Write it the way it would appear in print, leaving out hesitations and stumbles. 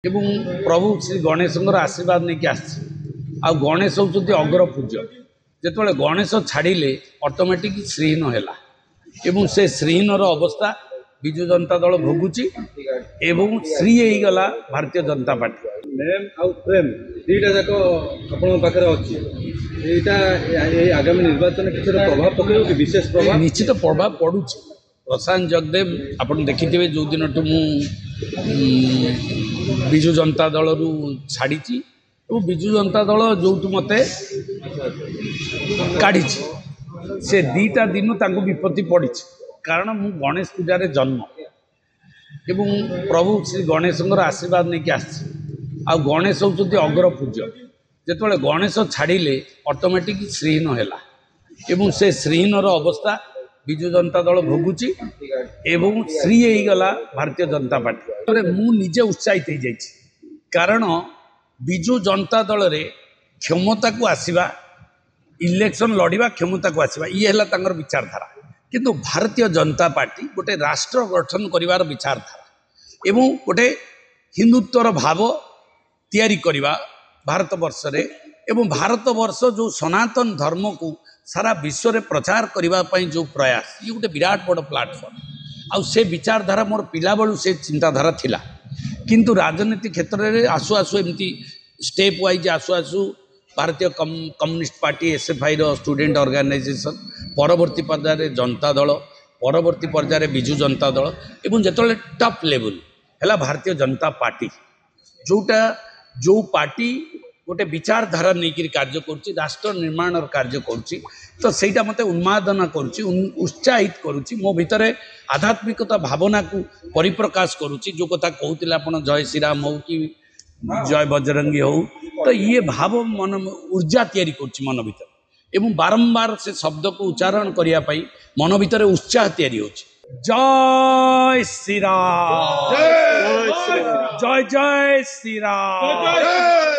एवं प्रभु श्री गणेश आशीर्वाद नहीं आ गणेश होती अग्र पूज्य जिते गणेश छाड़िले ऑटोमेटिक श्रीहीन है से श्रीहीन अवस्था विजु जनता दल भोगुची एवं श्री गला भारतीय जनता पार्टी नेम आउ प्रेम दीटा जाक आपण पाखरे अछि एटा आगामी निर्वाचन किसी प्रभाव पकड़ो कि विशेष प्रभाव निश्चित प्रभाव पड़ुछि। प्रशांत जगदेव आपण देखिथिबे जो दिन मु विजु जनता दल रु छाड़ी विजु जनता दल जो मते काढ़ी से दीटा दिन तांको विपत्ति पड़ी कारण मु गणेश पूजार जन्म एवं प्रभु श्री गणेश आशीर्वाद नहीं आ गणेश होती अग्र पूज्य जिते गणेश छाड़िले ऑटोमेटिक श्रीहीन है से श्रीहीन अवस्था विजु जनता दल भोगुची एवं श्री गला भारतीय जनता पार्टी मु निजे उत्साहित हो जाइए कारण विजु जनता दल रे क्षमता को आसीबा इलेक्शन लड़िबा क्षमता को आसीबा ये है तांकर विचारधारा किंतु भारतीय जनता पार्टी गोटे राष्ट्र गठन करिवार विचारधारा एवं गोटे हिंदुत्वर भाव तैयारी करिबा भारत वर्ष रे एवं भारत वर्ष जो सनातन धर्म को सारा विश्व रे प्रचार करिबा पई जो प्रयास ये गोटे विराट बड़ प्लाटफॉर्म आ से विचारधारा मोर पिला बेलू से चिंताधारा थिला किंतु राजनीति क्षेत्र में आसु आसु एमती स्टेप वाइज आसु आसु भारतीय कम्युनिस्ट पार्टी एसएफआई रो स्टूडेंट ऑर्गेनाइजेशन परवर्ती पर्यायर जनता दल परवर्ती पर्यायर विजु जनता दल एवं जिते टॉप लेवल है भारतीय जनता पार्टी जोटा जो पार्टी गोटे विचारधारा नहीं कार्य करुच्ची राष्ट्र निर्माण कार्य करुच्ची तो सहीटा मत उन्मादना करुच्ची उत्साहित करुच्ची मो भितर आध्यात्मिकता भावना को परिप्रकाश करुच्ची जो कथा कहते आप जय श्री राम हो कि जय बजरंगी हो तो ये भाव मन ऊर्जा तैयारी करुच्ची मन भीतर एवं बारंबार से शब्द को उच्चारण करने मन भीतर उत्साह तैयारी होची जय श्री राम जय जय श्री राम।